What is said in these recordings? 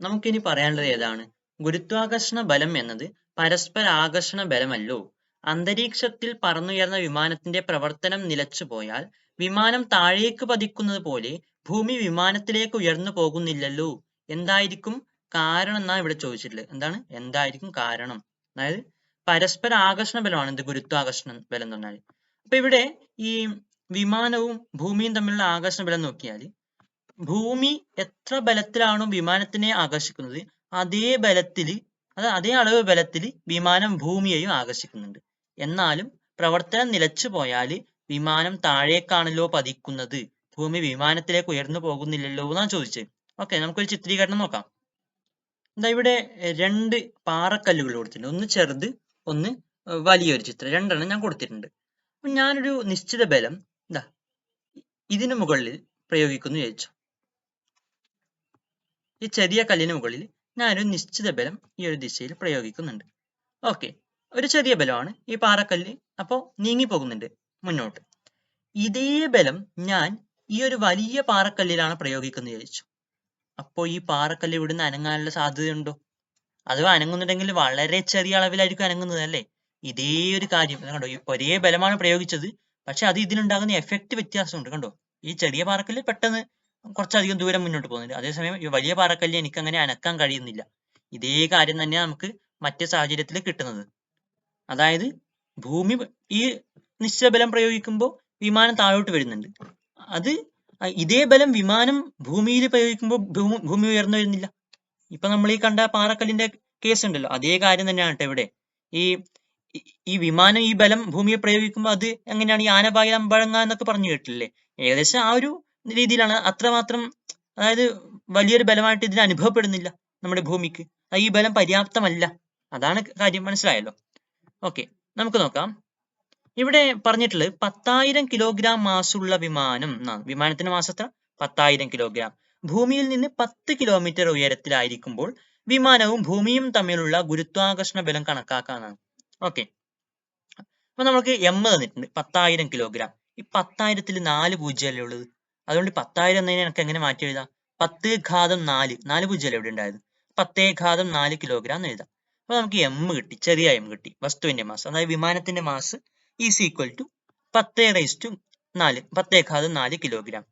നമുക്കിനി പറയാനുള്ളത് ഏതാണ്? ഗുരുത്വാകർഷണ ബലം എന്നത് പരസ്പരാകർഷണ ബലമല്ലോ. അന്തരീക്ഷത്തിൽ പറന്നുയർന്ന വിമാനത്തിന്റെ പ്രവർത്തനം നിലച്ചുപോയാൽ വിമാനം താഴേക്ക് പതിക്കുന്നത് പോലെ ഭൂമി വിമാനത്തിലേക്ക് ഉയർന്നു പോകുന്നില്ലല്ലോ. എന്തായിരിക്കും കാരണം എന്നാണ് ഇവിടെ ചോദിച്ചിട്ടുള്ളത്. എന്താണ് എന്തായിരിക്കും കാരണം? അതായത് പരസ്പര ആകർഷണ ബലമാണ് എന്ത് ഗുരുത്വാകർഷണ ബലം എന്ന് പറഞ്ഞാൽ. അപ്പൊ ഇവിടെ ഈ വിമാനവും ഭൂമിയും തമ്മിലുള്ള ആകർഷണ ബലം നോക്കിയാൽ ഭൂമി എത്ര ബലത്തിലാണോ വിമാനത്തിനെ ആകർഷിക്കുന്നത് അതേ ബലത്തിൽ അതേ അളവ് ബലത്തിൽ വിമാനം ഭൂമിയെയും ആകർഷിക്കുന്നുണ്ട്. എന്നാലും പ്രവർത്തനം നിലച്ചു പോയാൽ വിമാനം താഴേക്കാണല്ലോ പതിക്കുന്നത്, ഭൂമി വിമാനത്തിലേക്ക് ഉയർന്നു പോകുന്നില്ലല്ലോ എന്നാണ് ചോദിച്ചത്. ഓക്കെ, നമുക്കൊരു ചിത്രീകരണം നോക്കാം. എന്താ ഇവിടെ രണ്ട് പാറക്കല്ലുകൾ കൊടുത്തിട്ടുണ്ട്. ഒന്ന് ചെറുത്, ഒന്ന് വലിയൊരു ചിത്രം. രണ്ടെണ്ണം ഞാൻ കൊടുത്തിട്ടുണ്ട്. അപ്പൊ ഞാനൊരു നിശ്ചിത ബലം എന്താ ഇതിനു മുകളിൽ പ്രയോഗിക്കുന്നു വിചാരിച്ചു. ഈ ചെറിയ കല്ലിന് മുകളിൽ ഞാനൊരു നിശ്ചിത ബലം ഈ ഒരു ദിശയിൽ പ്രയോഗിക്കുന്നുണ്ട്. ഓക്കെ, ഒരു ചെറിയ ബലമാണ് ഈ പാറക്കല്ല്, അപ്പോൾ നീങ്ങി പോകുന്നുണ്ട് മുന്നോട്ട്. ഇതേ ബലം ഞാൻ ഈ ഒരു വലിയ പാറക്കല്ലിലാണ് പ്രയോഗിക്കുന്നത് വിചാരിച്ചു. അപ്പോൾ ഈ പാറക്കല്ല് ഇവിടുന്ന് അനങ്ങാനുള്ള സാധ്യതയുണ്ടോ? അഥവാ അനങ്ങുന്നുണ്ടെങ്കിൽ വളരെ ചെറിയ അളവിലായിരിക്കും അനങ്ങുന്നത് അല്ലേ? ഇതേ ഒരു കാര്യം കണ്ടോ, ഒരേ ബലമാണ് പ്രയോഗിച്ചത്, പക്ഷെ അത് ഇതിനുണ്ടാകുന്ന എഫക്റ്റ് വ്യത്യാസമുണ്ട്. കണ്ടോ, ഈ ചെറിയ പാറക്കല്ല് പെട്ടെന്ന് കുറച്ചധികം ദൂരം മുന്നോട്ട് പോകുന്നുണ്ട്. അതേസമയം ഈ വലിയ പാറക്കല്ല് എനിക്ക് അങ്ങനെ അനക്കാൻ കഴിയുന്നില്ല. ഇതേ കാര്യം തന്നെയാണ് നമുക്ക് മറ്റു സാഹചര്യത്തിൽ കിട്ടുന്നത്. അതായത് ഭൂമി ഈ നിശ്ചല ബലം പ്രയോഗിക്കുമ്പോൾ വിമാനം താഴോട്ട് വരുന്നുണ്ട്. അത് ഇതേ ബലം വിമാനം ഭൂമിയിൽ പ്രയോഗിക്കുമ്പോൾ ഭൂമി ഉയർന്നു വരുന്നില്ല. ഇപ്പൊ നമ്മൾ ഈ കണ്ട പാറക്കല്ലിന്റെ കേസ് ഉണ്ടല്ലോ, അതേ കാര്യം തന്നെയാണ് കേട്ടോ ഇവിടെ. ഈ വിമാനം ഈ ബലം ഭൂമിയെ പ്രയോഗിക്കുമ്പോൾ അത് എങ്ങനെയാണ് ഈ ആനപായം പഴങ്ങ എന്നൊക്കെ പറഞ്ഞു കേട്ടില്ലേ? ഏകദേശം ആ ഒരു രീതിയിലാണ്. അത്രമാത്രം, അതായത് വലിയൊരു ബലമായിട്ട് ഇതിന് അനുഭവപ്പെടുന്നില്ല നമ്മുടെ ഭൂമിക്ക്. ഈ ബലം പര്യാപ്തമല്ല. അതാണ് കാര്യം, മനസ്സിലായല്ലോ? ഓക്കെ, നമുക്ക് നോക്കാം. ഇവിടെ പറഞ്ഞിട്ടുള്ളത് 10,000 കിലോഗ്രാം മാസുള്ള വിമാനം എന്നാണ്. വിമാനത്തിന്റെ മാസ് എത്ര? 10,000 കിലോഗ്രാം. ഭൂമിയിൽ നിന്ന് 10 കിലോമീറ്റർ ഉയരത്തിലായിരിക്കുമ്പോൾ വിമാനവും ഭൂമിയും തമ്മിലുള്ള ഗുരുത്വാകർഷണ ബലം കണക്കാക്കാനാണ്. ഓക്കെ, അപ്പൊ നമുക്ക് എം തന്നിട്ടുണ്ട് 10,000 കിലോഗ്രാം. ഈ 10,000-ൽ 4 പൂജ്യമല്ലേ ഉള്ളത്? അതുകൊണ്ട് 10,000 എന്നതിനെ എനിക്ക് എങ്ങനെ മാറ്റി എഴുതാം? 10 ഘാതം 4, 4 പൂജ്യമല്ലേ ഇവിടെ ഉണ്ടായത്? 10 ഘാതം 4 കിലോഗ്രാം എന്ന് എഴുതാം. അപ്പൊ നമുക്ക് എം കിട്ടി, ചെറിയ എം കിട്ടി. വസ്തുവിന്റെ മാസ്, അതായത് വിമാനത്തിന്റെ മാസ് ഈസ് ഈക്വൽ ടു 10⁴ 10 ഘാതം 4 കിലോഗ്രാം.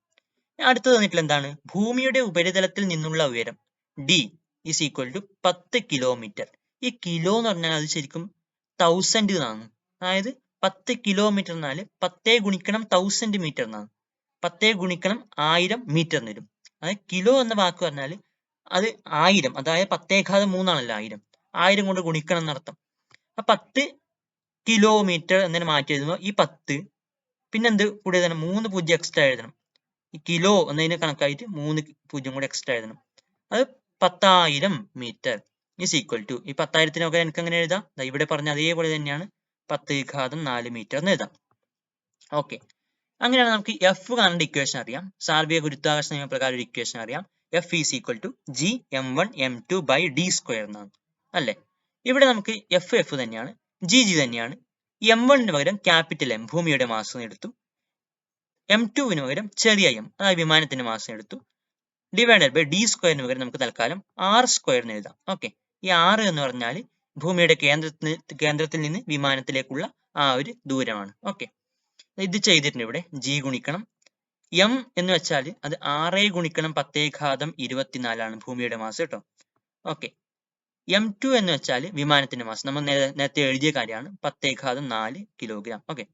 അടുത്തത് തന്നിട്ടുള്ള എന്താണ്? ഭൂമിയുടെ ഉപരിതലത്തിൽ നിന്നുള്ള ഉയരം D is equal to 10 kilometre. ഈ കിലോ എന്ന് പറഞ്ഞാൽ അത് ശരിക്കും 1000 എന്നാണ്. അതായത് 10 കിലോമീറ്റർ എന്നാൽ 10 ഗുണിക്കണം 1000 മീറ്റർ എന്നാണ്. 10 ഗുണിക്കണം 1000 മീറ്റർ എന്ന് വരും. അതായത് കിലോ എന്ന വാക്ക് പറഞ്ഞാൽ അത് 1000, അതായത് 10 ഘാതം 3 ആണല്ലോ 1000. 1000 കൊണ്ട് ഗുണിക്കണം എന്നർത്ഥം. ആ 10 കിലോമീറ്റർ എന്നതിനെ മാറ്റി എഴുതുമ്പോൾ ഈ 10 പിന്നെന്ത് കൂടി എഴുതണം? 3 പൂജ്യം എക്സ്ട്രാ എഴുതണം. ഈ കിലോ എന്നതിന് കണക്കായിട്ട് 3 പൂജ്യം കൂടി എക്സ്ട്രാ എഴുതണം. അത് 10,000 മീറ്റർ ഈസ് ഈക്വൽ ടു, ഈ 10,000-ത്തിനൊക്കെ എനിക്ക് എങ്ങനെ എഴുതാം? ഇവിടെ പറഞ്ഞ അതേപോലെ തന്നെയാണ് 10 ഘാതം 4 മീറ്റർ എന്ന് എഴുതാം. ഓക്കെ, അങ്ങനെയാണ് നമുക്ക് എഫ് കാണേണ്ട ഇക്വേഷൻ അറിയാം. സാർവീയ ഗുരുത്വാകർഷണ നിയമപ്രകാരം ഒരു ഇക്വേഷൻ അറിയാം. F is equal to G m1 m2 by D square എന്നാണ് അല്ലേ? ഇവിടെ നമുക്ക് എഫ് തന്നെയാണ്, ജി തന്നെയാണ്. m1-ന് പകരം ക്യാപിറ്റൽ എം ഭൂമിയുടെ മാസം എടുത്തു, m2-ന് പകരം ചെറിയ എം അതായത് വിമാനത്തിന്റെ മാസം എടുത്തു, ഡിവൈഡഡ് ബൈ ഡി സ്ക്വയറിന് പകരം നമുക്ക് തൽക്കാലം ആർ സ്ക്വയറിന് എഴുതാം. ഓക്കെ, ഈ 6 എന്ന് പറഞ്ഞാൽ ഭൂമിയുടെ കേന്ദ്രത്തിൽ നിന്ന് വിമാനത്തിലേക്കുള്ള ആ ഒരു ദൂരമാണ്. ഓക്കെ, ഇത് ചെയ്തിട്ടുണ്ട്. ഇവിടെ ജി ഗുണിക്കണം എം എന്ന് വെച്ചാൽ അത് 6 ഗുണിക്കണം 10 ഘാതം 24 ഭൂമിയുടെ മാസ് കേട്ടോ. ഓക്കെ, m2 എന്ന് വെച്ചാൽ വിമാനത്തിന്റെ മാസ്, നമ്മൾ നേരത്തെ എഴുതിയ കാര്യമാണ്, 10 ഘാതം 4 kilogram. Okay,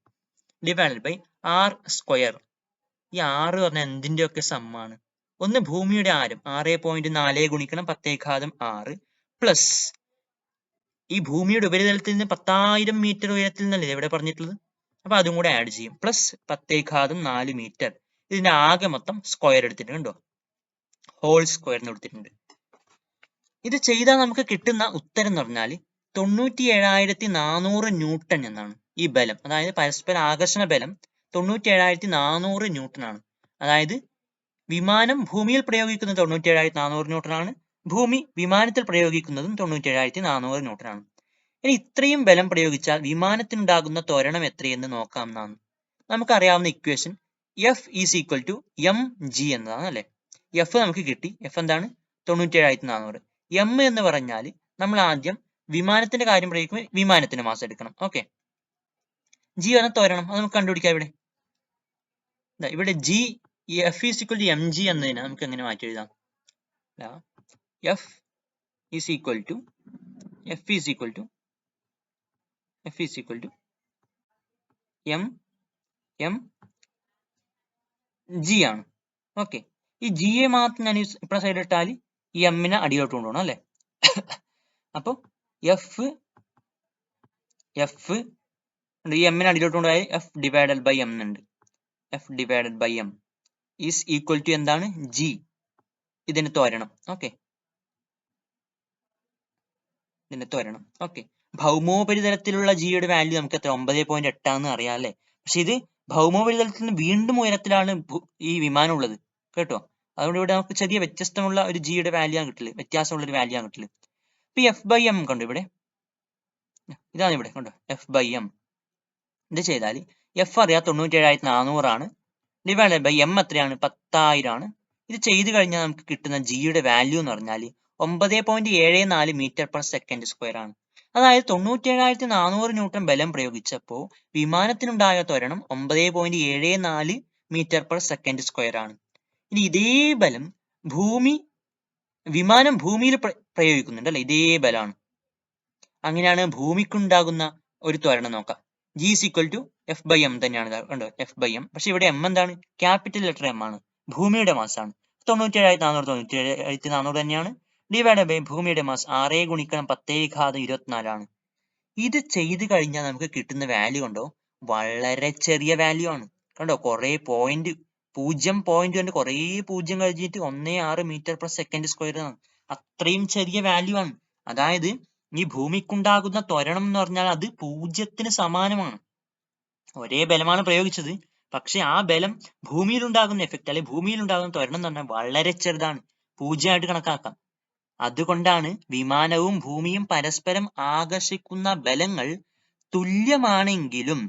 divided by R square. ഈ 6 പറഞ്ഞാൽ എന്തിന്റെയൊക്കെ സമ്മാണ്? ഒന്ന് ഭൂമിയുടെ ആരം 6.4 ഗുണിക്കണം 10 ഘാതം 6 പ്ലസ് ഈ ഭൂമിയുടെ ഉപരിതലത്തിൽ നിന്ന് 10,000 മീറ്റർ ഉയരത്തിൽ നിന്നല്ലേ ഇവിടെ പറഞ്ഞിട്ടുള്ളത്, അപ്പൊ അതും കൂടെ ആഡ് ചെയ്യും. പ്ലസ് 10 ഘാതം 4 മീറ്റർ. ഇതിന്റെ ആകെ മൊത്തം സ്ക്വയർ എടുത്തിട്ടുണ്ട്, കണ്ടോ? ഹോൾ സ്ക്വയറിന് കൊടുത്തിട്ടുണ്ട്. ഇത് ചെയ്താൽ നമുക്ക് കിട്ടുന്ന ഉത്തരം എന്ന് പറഞ്ഞാൽ 97,400 ന്യൂട്ടൺ എന്നാണ് ഈ ബലം. അതായത് പരസ്പര ആകർഷണ ബലം 97,400 ന്യൂട്ടൺ ആണ്. അതായത് വിമാനം ഭൂമിയിൽ പ്രയോഗിക്കുന്നത് 97,400 ന്യൂട്ടൺ ആണ്, ഭൂമി വിമാനത്തിൽ പ്രയോഗിക്കുന്നതും 97,400 ന്യൂട്ടൺ ആണ്. ഇനി ഇത്രയും ബലം പ്രയോഗിച്ചാൽ വിമാനത്തിനുണ്ടാകുന്ന ത്വരണം എത്രയെന്ന് നോക്കാം എന്നാണ്. നമുക്കറിയാവുന്ന equation F is equal to M G എന്നതാണ് അല്ലെ? എഫ് നമുക്ക് കിട്ടി. എഫ് എന്താണ്? 97,400. എം എന്ന് പറഞ്ഞാൽ നമ്മൾ ആദ്യം വിമാനത്തിന്റെ കാര്യം പ്രയോഗിക്കുമ്പോൾ വിമാനത്തിന്റെ മാസം എടുക്കണം. ഓക്കെ, ജി എന്ന ത്വരണം അത് നമുക്ക് കണ്ടുപിടിക്കാം. ഇവിടെ G F is equal to M G എന്നതിനെ നമുക്ക് എങ്ങനെ മാറ്റി എഴുതാം? F is equal to M G ആണ്. ഓക്കെ, ഈ ജി എ മാത്രം ഞാൻ ഇപ്പഴ സൈഡ് ഇട്ടാൽ ഈ എമ്മിനെ അടിയിലോട്ട് കൊണ്ടുപോകണം അല്ലെ. അപ്പൊ എഫ് ഈ എമ്മിനെ അടിയിലോട്ട് കൊണ്ടുപോയാൽ എഫ് ഡിവൈഡഡ് ബൈ എം ഉണ്ട്. F divided by M is equal to എന്താണ്? ജി. ഇതിന് ത്വരണം. ഓക്കെ, ഓക്കെ, ഭൗമോപരിതലത്തിലുള്ള ജിയുടെ വാല്യൂ നമുക്ക് എത്ര? 9.8 ആണെന്ന് അറിയാം അല്ലെ. പക്ഷെ ഇത് ഭൗമോപരിതലത്തിൽ നിന്ന് വീണ്ടും ഉയരത്തിലാണ് ഈ വിമാനം ഉള്ളത് കേട്ടോ. അതുകൊണ്ട് ഇവിടെ നമുക്ക് ചെറിയ വ്യത്യസ്തമുള്ള ഒരു ജിയുടെ വാല്യൂ ആണ് കിട്ടല്, വ്യത്യാസമുള്ള ഒരു വാല്യൂ ആണ് കിട്ടല്. ഇപ്പൊ എഫ് ബൈ എം കണ്ടു ഇവിടെ, ഇതാണ് ഇവിടെ കണ്ടോ, എഫ് ബൈ എം. ഇത് ചെയ്താൽ എഫ് അറിയാം 97,400 ആണ്, ഡിവൈഡഡ് ബൈ എം എത്രയാണ്? 10,000 ആണ്. ഇത് ചെയ്ത് കഴിഞ്ഞാൽ നമുക്ക് കിട്ടുന്ന ജിയുടെ വാല്യൂ എന്ന് പറഞ്ഞാൽ 9.74 മീറ്റർ പെർ സെക്കൻഡ് സ്ക്വയർ ആണ്. അതായത് 97,400 ന്യൂട്ടൺ ബലം പ്രയോഗിച്ചപ്പോൾ വിമാനത്തിനുണ്ടായ ത്വരണം 9.74 മീറ്റർ പെർ സെക്കൻഡ് സ്ക്വയർ ആണ്. ഇനി ഇതേ ബലം വിമാനം ഭൂമിയിൽ പ്രയോഗിക്കുന്നുണ്ട് അല്ലെ, ഇതേ ബലമാണ്. അങ്ങനെയാണ് ഭൂമിക്കുണ്ടാകുന്ന ഒരു ത്വരണം നോക്കാം. G is equal to F by M തന്നെയാണ് കണ്ടോ, എഫ് ബൈ എം. പക്ഷെ ഇവിടെ എം എന്താണ്? ക്യാപിറ്റൽ ലെറ്റർ എം ആണ്, ഭൂമിയുടെ മാസാണ്. 97,400 തന്നെയാണ്. ഡിവൈഡ് ബൈ ഭൂമിയുടെ മാസ് 6 ഗുണിക്കണം 10⁻24 ആണ്. ഇത് ചെയ്ത് കഴിഞ്ഞാൽ നമുക്ക് കിട്ടുന്ന വാല്യൂ കണ്ടോ, വളരെ ചെറിയ വാല്യൂ ആണ്. കണ്ടോ, കുറെ പോയിന്റ്, 0 കൊണ്ട് കുറെ 0 കഴിഞ്ഞിട്ട് 16 മീറ്റർ പെർ സെക്കൻഡ് സ്ക്വയർ ആണ്. അത്രയും ചെറിയ വാല്യൂ ആണ്. അതായത് ഈ ഭൂമിക്കുണ്ടാകുന്ന ത്വരണം എന്ന് പറഞ്ഞാൽ അത് 0ന് സമാനമാണ്. ഒരേ ബലമാണ് പ്രയോഗിച്ചത്, പക്ഷെ ആ ബലം ഭൂമിയിൽ ഉണ്ടാകുന്ന എഫക്റ്റ് അല്ലെങ്കിൽ ഭൂമിയിൽ ഉണ്ടാകുന്ന ത്വരണം എന്ന് പറഞ്ഞാൽ വളരെ ചെറുതാണ്, 0 ആയിട്ട് കണക്കാക്കാം. അതുകൊണ്ടാണ് വിമാനവും ഭൂമിയും പരസ്പരം ആകർഷിക്കുന്ന ബലങ്ങൾ തുല്യമാണെങ്കിലും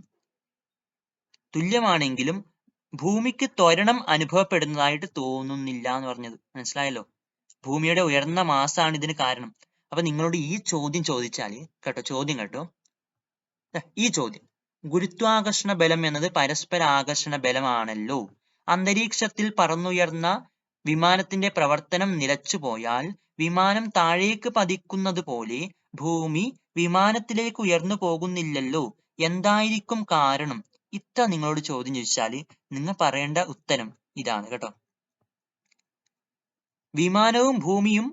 ഭൂമിക്ക് ത്വരണം അനുഭവപ്പെടുന്നതായിട്ട് തോന്നുന്നില്ല എന്ന് പറഞ്ഞത് മനസ്സിലായല്ലോ. ഭൂമിയുടെ ഉയർന്ന മാസാണ് ഇതിന് കാരണം. അപ്പൊ നിങ്ങളോട് ഈ ചോദ്യം ചോദിച്ചാല് കേട്ടോ, ഈ ചോദ്യം, ഗുരുത്വാകർഷണ ബലം എന്നത് പരസ്പര ആകർഷണ ബലമാണല്ലോ. അന്തരീക്ഷത്തിൽ പറന്നുയർന്ന വിമാനത്തിന്റെ പ്രവർത്തനം നിലച്ചുപോയാൽ വിമാനം താഴേക്ക് പതിക്കുന്നത് പോലെ ഭൂമി വിമാനത്തിലേക്ക് ഉയർന്നു പോകുന്നില്ലല്ലോ. എന്തായിരിക്കും കാരണം? ഇത്ര നിങ്ങളോട് ചോദ്യം ചോദിച്ചാല് നിങ്ങൾ പറയേണ്ട ഉത്തരം ഇതാണ് കേട്ടോ. വിമാനവും ഭൂമിയും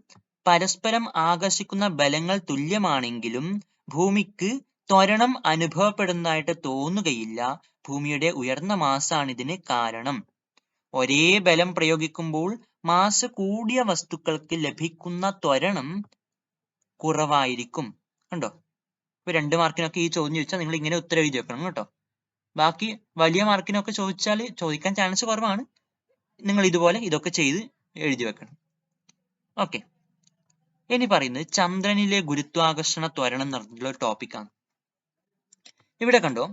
പരസ്പരം ആകർഷിക്കുന്ന ബലങ്ങൾ തുല്യമാണെങ്കിലും ഭൂമിക്ക് ത്വരണം അനുഭവപ്പെടുന്നതായിട്ട് തോന്നുകയില്ല. ഭൂമിയുടെ ഉയർന്ന മാസാണ് ഇതിന് കാരണം. ഒരേ ബലം പ്രയോഗിക്കുമ്പോൾ മാസ് കൂടിയ വസ്തുക്കൾക്ക് ലഭിക്കുന്ന ത്വരണം കുറവായിരിക്കും. കണ്ടോ, ഇപ്പൊ 2 മാർക്കിനൊക്കെ ഈ ചോദ്യം ചോദിച്ചാൽ നിങ്ങൾ ഇങ്ങനെ ഉത്തരം എഴുതി വെക്കണം കേട്ടോ. ബാക്കി വലിയ മാർക്കിനൊക്കെ ചോദിക്കാൻ ചാൻസ് കുറവാണ്. നിങ്ങൾ ഇതുപോലെ ഇതൊക്കെ ചെയ്ത് എഴുതി വെക്കണം. ഓക്കെ, ഇനി പറയുന്നത് ചന്ദ്രനിലെ ഗുരുത്വാകർഷണ ത്വരണം എന്ന് പറഞ്ഞിട്ടുള്ള ഒരു ടോപ്പിക്കാണ്. ഇവിടെ കണ്ടോ,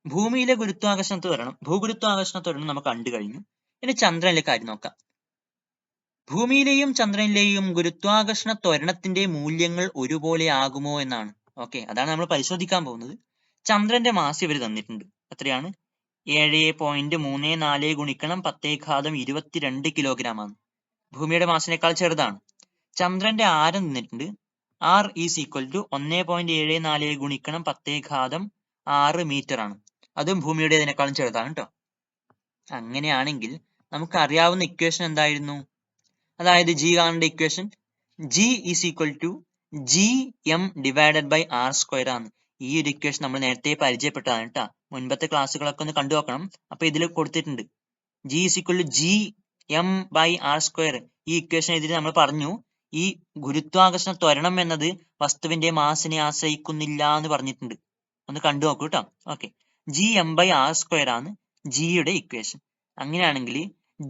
ഭൂമിയിലെ ഭൂഗുരുത്വാകർഷണ ത്വരണം നമുക്ക് കണ്ടു കഴിഞ്ഞു. ഇനി ചന്ദ്രനിലെ കാര്യം നോക്കാം. ഭൂമിയിലെയും ചന്ദ്രനിലെയും ഗുരുത്വാകർഷണ ത്വരണത്തിന്റെ മൂല്യങ്ങൾ ഒരുപോലെ ആകുമോ എന്നാണ്. ഓക്കെ, അതാണ് നമ്മൾ പരിശോധിക്കാൻ പോകുന്നത്. ചന്ദ്രന്റെ മാസ് ഇവർ തന്നിട്ടുണ്ട്. എത്രയാണ്? 7.34 ഗുണിക്കണം 10⁻22 കിലോഗ്രാം ആണ്. ഭൂമിയുടെ മാസിനേക്കാൾ ചെറുതാണ്. ചന്ദ്രന്റെ ആരം തന്നിട്ടുണ്ട്. R ഈസ് ഈക്വൽ ടു 1.74 ഗുണിക്കണം 10⁻6 മീറ്റർ ആണ്. അതും ഭൂമിയുടേതിനേക്കാളും ചെറുതാണ് കേട്ടോ. അങ്ങനെയാണെങ്കിൽ നമുക്ക് അറിയാവുന്ന ഇക്വേഷൻ എന്തായിരുന്നു? അതായത് ജി കാണേണ്ട equation G is equal to GM divided by R square ആണ്. ഈ ഒരു ഇക്വേഷൻ നമ്മൾ നേരത്തെ പരിചയപ്പെട്ടതാണ് കേട്ടോ. മുൻപത്തെ ക്ലാസ്സുകളൊക്കെ ഒന്ന് കണ്ടു നോക്കണം. അപ്പൊ ഇതിൽ കൊടുത്തിട്ടുണ്ട് G is equal to GM by R square. ഈ ഇക്വേഷൻ എഴുതി നമ്മൾ പറഞ്ഞു ഈ ഗുരുത്വാകർഷണ ത്വരണം എന്നത് വസ്തുവിന്റെ മാസിനെ ആശ്രയിക്കുന്നില്ല എന്ന് പറഞ്ഞിട്ടുണ്ട്. ഒന്ന് കണ്ടു നോക്കൂ കേട്ടോ. Okay, GM by R square ആണ് ജിയുടെ ഇക്വേഷൻ. അങ്ങനെയാണെങ്കിൽ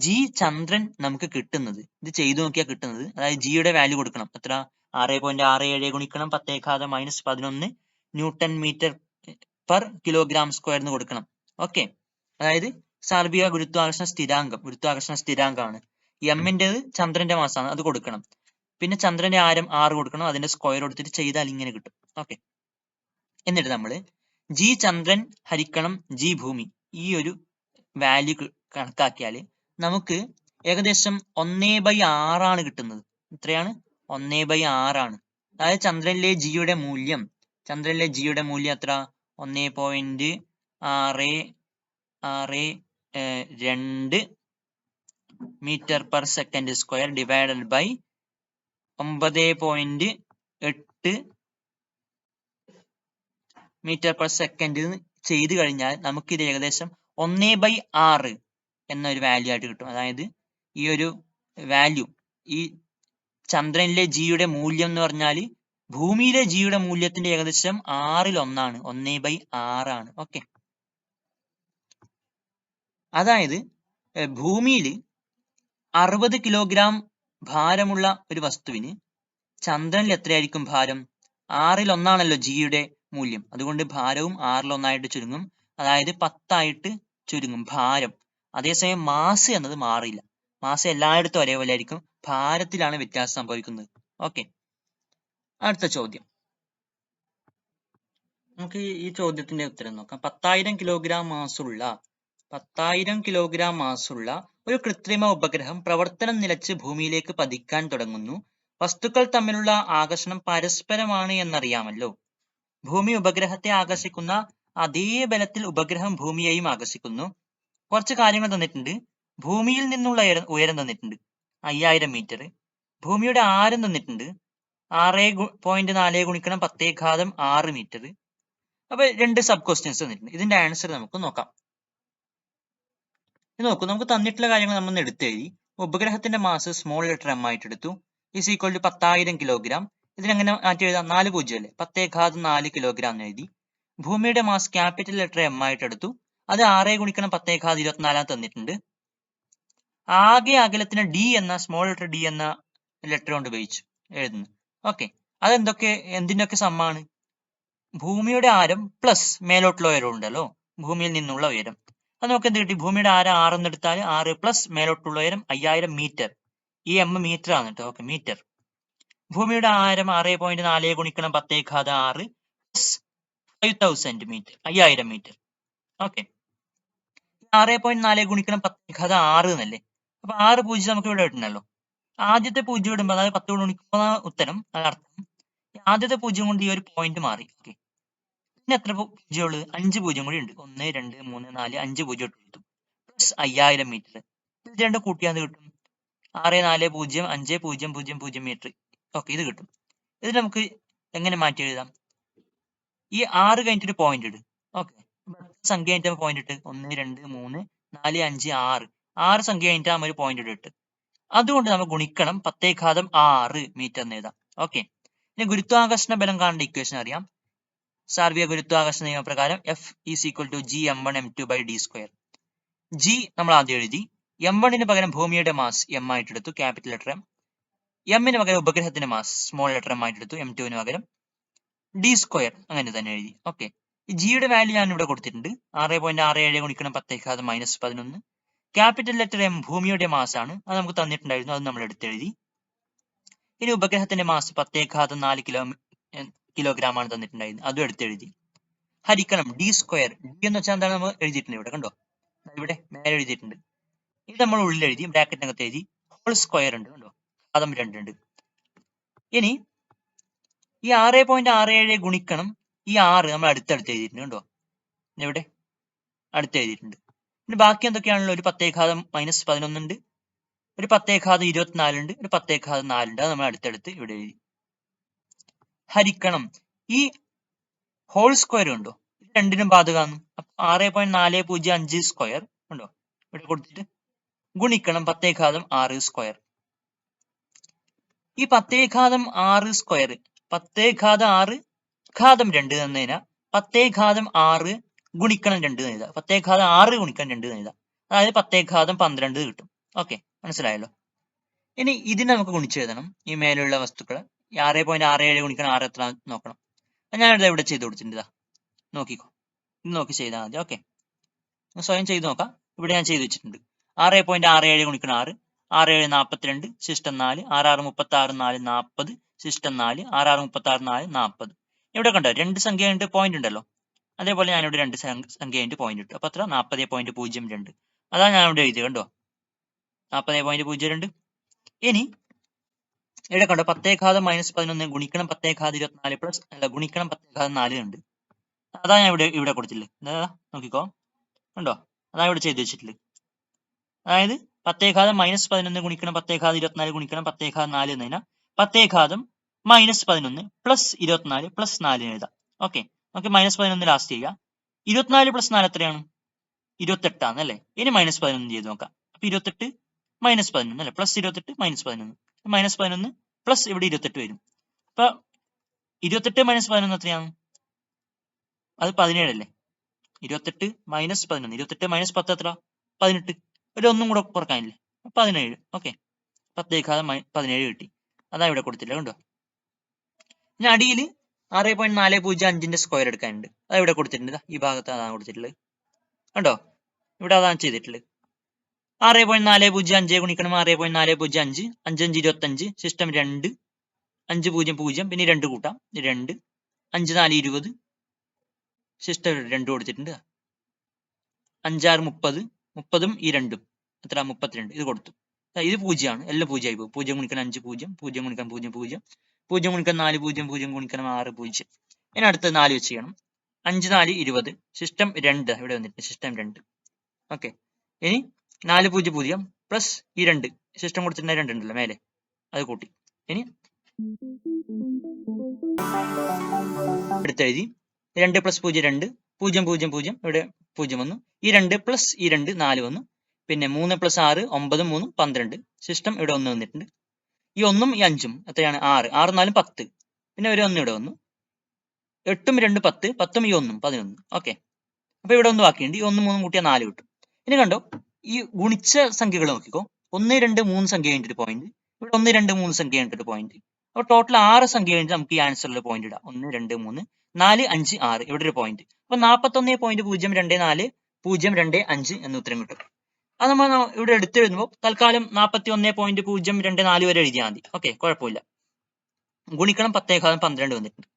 ജി ചന്ദ്രൻ നമുക്ക് കിട്ടുന്നത്, ഇത് ചെയ്തു നോക്കിയാൽ കിട്ടുന്നത്, അതായത് ജിയുടെ വാല്യൂ കൊടുക്കണം. എത്ര? 6.67 ഗുണിക്കണം 10⁻11 newton metre per kilogram square എന്ന് കൊടുക്കണം. ഓക്കെ, അതായത് സാർവിക ഗുരുത്വാകർഷണ സ്ഥിരാങ്കമാണ്. എമ്മിൻ്റെത് ചന്ദ്രന്റെ മാസാണ്, അത് കൊടുക്കണം. പിന്നെ ചന്ദ്രന്റെ ആരം 6 കൊടുക്കണം, അതിന്റെ സ്ക്വയർ കൊടുത്തിട്ട് ചെയ്താൽ ഇങ്ങനെ കിട്ടും. ഓക്കെ, എന്നിട്ട് നമ്മൾ ജി ചന്ദ്രൻ ഹരിക്കണം ജി ഭൂമി ഈ ഒരു വാല്യൂ കണക്കാക്കിയാൽ നമുക്ക് ഏകദേശം 1/6 കിട്ടുന്നത്. എത്രയാണ്? 1/6. അതായത് ചന്ദ്രനിലെ ജിയുടെ മൂല്യം എത്ര? 1.662 metre per second square divided by 9.8 metre per second ചെയ്ത് കഴിഞ്ഞാൽ നമുക്കിത് ഏകദേശം 1/6 എന്നൊരു വാല്യൂ ആയിട്ട് കിട്ടും. അതായത് ഈ ഒരു വാല്യൂ, ഈ ചന്ദ്രനിലെ ജിയുടെ മൂല്യം എന്ന് പറഞ്ഞാൽ ഭൂമിയിലെ ജിയുടെ മൂല്യത്തിന്റെ ഏകദേശം 1/6, 1/6 ആണ്. ഓക്കെ, അതായത് ഭൂമിയിൽ 60 കിലോഗ്രാം ഭാരമുള്ള ഒരു വസ്തുവിന് ചന്ദ്രനിൽ എത്രയായിരിക്കും ഭാരം? 1/6 ജിയുടെ മൂല്യം. അതുകൊണ്ട് ഭാരവും 1/6 ചുരുങ്ങും. അതായത് 10 ചുരുങ്ങും ഭാരം. അതേസമയം മാസ് എന്നത് മാറില്ല. മാസ് എല്ലായിടത്തും ഒരേപോലെ ആയിരിക്കും. ഭാരത്തിലാണ് വ്യത്യാസം സംഭവിക്കുന്നത്. ഓക്കെ, അടുത്ത ചോദ്യം. നമുക്ക് ഈ ചോദ്യത്തിന്റെ ഉത്തരം നോക്കാം. 10,000 കിലോഗ്രാം മാസുള്ള ഒരു കൃത്രിമ ഉപഗ്രഹം പ്രവർത്തനം നിലച്ച് ഭൂമിയിലേക്ക് പതിക്കാൻ തുടങ്ങുന്നു. വസ്തുക്കൾ തമ്മിലുള്ള ആകർഷണം പരസ്പരമാണ് എന്നറിയാമല്ലോ. ഭൂമി ഉപഗ്രഹത്തെ ആകർഷിക്കുന്ന അതേ ബലത്തിൽ ഉപഗ്രഹം ഭൂമിയെയും ആകർഷിക്കുന്നു. കുറച്ച് കാര്യങ്ങൾ തന്നിട്ടുണ്ട്. ഭൂമിയിൽ നിന്നുള്ള ഉയരം തന്നിട്ടുണ്ട് 5000 മീറ്റർ. ഭൂമിയുടെ ആരം തന്നിട്ടുണ്ട് 6.4 ഗുണിക്കണം 10⁻6 മീറ്റർ. അപ്പൊ 2 സബ് ക്വസ്റ്റ്യൻസ് തന്നിട്ടുണ്ട്. ഇതിന്റെ ആൻസർ നമുക്ക് നോക്കാം. നോക്കൂ, നമുക്ക് തന്നിട്ടുള്ള കാര്യങ്ങൾ നമ്മൾ എടുത്തെഴുതി. ഉപഗ്രഹത്തിന്റെ മാസ് സ്മോൾ ലെറ്റർ m ആയിട്ട് എടുത്തു. Is equal to 10,000 kilogram. ഇതിനെങ്ങനെ മാറ്റി എഴുതാം? 4 പൂജ്യം അല്ലേ, 10⁻4 കിലോഗ്രാം എന്ന് എഴുതി. ഭൂമിയുടെ മാസ് ക്യാപിറ്റൽ ലെറ്റർ m ആയിട്ട് എടുത്തു. അത് 6 ഗുണിക്കണം 10⁻24 തന്നിട്ടുണ്ട്. ആകെ അകലത്തിന് d എന്ന സ്മോൾ ലെറ്റർ d എന്ന ലെറ്റർ കൊണ്ട് ഉപയോഗിച്ചു എഴുതുന്നു. ഓക്കെ, അതെന്തൊക്കെ എന്തിനൊക്കെ സമ്മാണ്? ഭൂമിയുടെ ആരം പ്ലസ് മേലോട്ടുള്ള ഉയരം ഉണ്ടല്ലോ, ഭൂമിയിൽ നിന്നുള്ള ഉയരം. അത് നമുക്ക് എന്ത് കിട്ടി? ഭൂമിയുടെ ആരം 6 എന്ന് എടുത്താൽ 6 പ്ലസ് മേലോട്ടുള്ള ഉയരം 5000 മീറ്റർ. ഈ m മീറ്റർ ആണ് കേട്ടോ. Okay, metre. ഭൂമിയുടെ ആരം 6.4 ഗുണിക്കണം 10⁻6 പ്ലസ് 5000 മീറ്റർ, 5000 മീറ്റർ. ഓക്കെ, 6.4 ഗുണിക്കണം 10⁻6 എന്നല്ലേ. അപ്പൊ 6 പൂജ്യം നമുക്ക് ഇവിടെ ഇട്ടുണ്ടല്ലോ. ആദ്യത്തെ പൂജ്യം ഇടുമ്പോൾ, അതായത് 10 ഗുണിക്കുന്ന ഉത്തരം, അതർത്ഥം ആദ്യത്തെ പൂജ്യം കൊണ്ട് ഈ ഒരു പോയിന്റ് മാറി. ഓക്കെ, പിന്നെ എത്ര പൂജ്യം ഉള്ളു? 5 പൂജ്യം കൂടി ഉണ്ട്. 1 2 3 4 5 പൂജ്യം ഇട്ടു പ്ലസ് 5000 മീറ്റർ. ഇത് രണ്ട് കൂട്ടിയാൽ കിട്ടും 6405000 മീറ്റർ. ഓക്കെ, ഇത് കിട്ടും. ഇത് നമുക്ക് എങ്ങനെ മാറ്റി എഴുതാം? ഈ 6 കഴിഞ്ഞിട്ട് പോയിന്റ് ഇട്. ഓക്കെ, സംഖ്യ കഴിഞ്ഞിട്ട് പോയിന്റ് ഇട്ട് 1 2 3 4 5 6 6 സംഖ്യ കഴിഞ്ഞിട്ട് നമ്മൾ പോയിന്റ് ഇട്ട്. അതുകൊണ്ട് നമ്മൾ ഗുണിക്കണം 10⁻6 മീറ്റർ എന്ന് എഴുതാം. ഓക്കെ, ഇനി ഗുരുത്വാകർഷണ ബലം കാണേണ്ട ഇക്വേഷൻ അറിയാം. സാർവീയ ഗുരുത്വാകർഷണ നിയമപ്രകാരം F is equal to G m1 m2 by d square. G നമ്മൾ ആദ്യം എഴുതി. m1 പകരം ഭൂമിയുടെ മാസ് m ആയിട്ട് എടുത്തു, ക്യാപിറ്റൽ ലെറ്റർ m. m പകരം ഉപഗ്രഹത്തിന്റെ മാസ് സ്മോൾ ലെറ്റർ m ആയിട്ട് എടുത്തു, m2 പകരം d സ്ക്വയർ അങ്ങനെ തന്നെ എഴുതി. ഓക്കെ, ഈ ജിയുടെ വാല്യൂ ഞാൻ ഇവിടെ കൊടുത്തിട്ടുണ്ട്. 6.67 ഗുണിക്കണം 10⁻11. ക്യാപിറ്റൽ ലെറ്റർ m ഭൂമിയുടെ മാസ് ആണ്, അത് നമുക്ക് തന്നിട്ടുണ്ടായിരുന്നു, അത് നമ്മൾ എടുത്തെഴുതി. ഇനി ഉപഗ്രഹത്തിന്റെ മാസ് 10⁻4 കിലോഗ്രാം ആണ് തന്നിട്ടുണ്ടായിരുന്നു, അതും എടുത്തെഴുതി. ഹരിക്കണം d സ്ക്വയർ. d എന്ന് വെച്ചാൽ എന്താണ് നമ്മൾ എഴുതിയിട്ടുണ്ട് ഇവിടെ, കണ്ടോ, ഇവിടെ മേലെ എഴുതിയിട്ടുണ്ട്. ഇത് നമ്മൾ ഉള്ളിൽ എഴുതി, ബ്രാക്കറ്റിനകത്ത് എഴുതി. ഹോൾ സ്ക്വയർ ഉണ്ട്, കണ്ടോ, ഘാതം 2 ഉണ്ട്. ഇനി ഈ 6.67 ഗുണിക്കണം ഈ 6 നമ്മൾ അടുത്തടുത്ത് എഴുതിയിട്ടുണ്ട്, കണ്ടോ, ഇവിടെ അടുത്ത് എഴുതിയിട്ടുണ്ട്. പിന്നെ ബാക്കി എന്തൊക്കെയാണല്ലോ, ഒരു 10⁻−11 ഉണ്ട്, ഒരു 10⁻24 ഉണ്ട്, ഒരു 10⁻4 ഉണ്ട്. അത് നമ്മൾ അടുത്തടുത്ത് ഇവിടെ എഴുതി. ഹരിക്കണം ഈ ഹോൾ സ്ക്വയർ ഉണ്ടോ, ഇത് രണ്ടിനും ബാധകമാണ്. അപ്പൊ 6.405 സ്ക്വയർ ഉണ്ടോ ഇവിടെ കൊടുത്തിട്ട് ഗുണിക്കണം 10⁻6 സ്ക്വയർ. ഈ 10⁻6 സ്ക്വയർ 10⁻6 ഘാതം 2 എന്നതിനാ 10⁻6 ഗുണിക്കണം 2 എന്ന് എഴുതാം. 10⁻6 ഗുണിക്കണം 2 എന്ന് എഴുതാം. അതായത് 10⁻12 കിട്ടും. ഓക്കെ, മനസ്സിലായല്ലോ. ഇനി ഇതിനെ നമുക്ക് ഗുണിച്ചെഴുതണം, ഈ മേലുള്ള വസ്തുക്കൾ. 6.67 ഗുണിക്കണം 6 എത്ര നോക്കണം. ഞാനിത് ഇവിടെ ചെയ്ത് കൊടുത്തിട്ടുണ്ട്, നോക്കിക്കോ, ഇത് നോക്കി ചെയ്താൽ മതി. ഓക്കെ, സ്വയം ചെയ്ത് നോക്കാം. ഇവിടെ ഞാൻ ചെയ്ത് വെച്ചിട്ടുണ്ട്. 6.67 ഗുണിക്കണം 6 6 7 42 സിസ്റ്റം 4 6 6 36 4 40 സിസ്റ്റം 4 6 6 36 4 40. ഇവിടെ കണ്ടോ രണ്ട് സംഖ്യ കഴിഞ്ഞിട്ട് പോയിന്റ് ഉണ്ടല്ലോ. അതേപോലെ ഞാനിവിടെ രണ്ട് സംഖ്യ കഴിഞ്ഞിട്ട് പോയിന്റ് ഇട്ടു. അപ്പൊ അത്ര 40.02. അതാണ് ഞാൻ ഇവിടെ എഴുതിയത് കണ്ടോ, 40.02. ഇനി ഇവിടെ കണ്ടോ 10 മൈനസ് 11 ഗുണിക്കണം 10 24 പ്ലസ് ഗുണിക്കണം 10 4 ഉണ്ട്. അതാ ഞാൻ ഇവിടെ കൊടുത്തില്ലേ, നോക്കിക്കോ കണ്ടോ, അതാ ഇവിടെ ചെയ്ത് വെച്ചിട്ടുള്ളത്. അതായത് 10 മൈനസ് 11 ഗുണിക്കണം 10 24 ഗുണിക്കണം 10 4 എന്നതിനാ 10 മൈനസ് 11 പ്ലസ് 24 പ്ലസ് 4 എഴുതാം. ഓക്കെ, നമുക്ക് മൈനസ് 11 ലാസ്റ്റ് ചെയ്യാം. 24 പ്ലസ് 4 എത്രയാണ്? 28 ആണ് അല്ലേ. ഇനി മൈനസ് 11 ചെയ്ത് നോക്കാം. അപ്പൊ 28 മൈനസ് 11 അല്ലെ, പ്ലസ് 28 മൈനസ് 11, മൈനസ് 11 പ്ലസ് ഇവിടെ 28 വരും. അപ്പൊ 28 മൈനസ് 11 എത്രയാണ്? അത് 17 അല്ലേ. 28 മൈനസ് 11, 28 മൈനസ് 10 എത്ര? 18. ഒരു ഒന്നും കൂടെ കുറക്കാനില്ലേ, 17. ഓക്കെ, 10 17 കിട്ടി. അതാ ഇവിടെ കൊടുത്തില്ല കണ്ടോ. ഇനി അടിയിൽ 6.405 സ്ക്വയർ എടുക്കാനുണ്ട്. അത് ഇവിടെ കൊടുത്തിട്ടുണ്ട്, ഈ ഭാഗത്ത് അതാണ് കൊടുത്തിട്ടുള്ളത് കണ്ടോ. ഇവിടെ അതാണ് ചെയ്തിട്ടുള്ളത്. 6.405 ഗുണിക്കണം 6.405, 5 5 25, സിസ്റ്റം 2, 5 0 0, പിന്നെ 2 കൂട്ടാം 2, 5 4 20, സിസ്റ്റം 2 കൊടുത്തിട്ടുണ്ട്. 5 6 30, 30ഉം ഈ 2ഉം എത്ര? 32. ഇത് കൊടുത്തു. ഇത് 0 ആണ്, എല്ലാം 0 ആയി പോകും. 0 ഗുണിക്കണം 5 0, 0 ഗുണിക്കണം 0 0, 0 ഗുണിക്കണം 4 0, 0 ഗുണിക്കണം 6 0. ഇനി അടുത്ത് 4 വെച്ച് ചെയ്യണം. 5 4 20, സിസ്റ്റം 2 ഇവിടെ വന്നിട്ട് സിസ്റ്റം 2. ഓക്കെ, ഇനി 4 0 0 പ്ലസ് ഈ 2 സിസ്റ്റം കൊടുത്തിട്ടുള്ള 2 ഉണ്ടല്ലോ മേലെ, അത് കൂട്ടി. ഇനി എടുത്തെഴുതി 2 പ്ലസ് 0 2, 0 0 0 ഇവിടെ 0 വന്നു. ഈ 2 പ്ലസ് ഈ 2 4 വന്നു. പിന്നെ 3 പ്ലസ് 6 9 3 12, സിസ്റ്റം ഇവിടെ 1 വന്നിട്ടുണ്ട്. ഈ 1ഉം ഈ 5ഉം എത്രയാണ്? 6 6 4 10, പിന്നെ ഒരു 1 ഇവിടെ വന്നു. 8ഉം 2 10, 10ഉം ഈ 1ഉം 11. ഓക്കെ, അപ്പൊ ഇവിടെ 1 ബാക്കിയുണ്ട്. ഈ 1 3 കൂട്ടിയാൽ 4 കിട്ടും. ഇനി കണ്ടോ, ഈ ഗുണിച്ച സംഖ്യകൾ നോക്കിക്കോ. 1 2 3 സംഖ്യ കഴിഞ്ഞിട്ട് പോയിന്റ്, ഇവിടെ 1 2 3 സംഖ്യ കഴിഞ്ഞിട്ട് പോയിന്റ്. അപ്പൊ ടോട്ടൽ 6 സംഖ്യ കഴിഞ്ഞിട്ട് നമുക്ക് ഈ ആൻസറിൽ പോയിന്റ് ഇടാം. 1 2 3 4 5 6, ഇവിടെ ഒരു പോയിന്റ്. അപ്പൊ 41.024 025 എന്ന് ഉത്തരം കിട്ടും. അത് നമ്മൾ ഇവിടെ എടുത്തെഴുതുമ്പോൾ തൽക്കാലം 41.024 വരെ എഴുതിയാൽ മതി. ഓക്കെ, കുഴപ്പമില്ല. ഗുണിക്കണം 10 12 വന്നിട്ടുണ്ട്.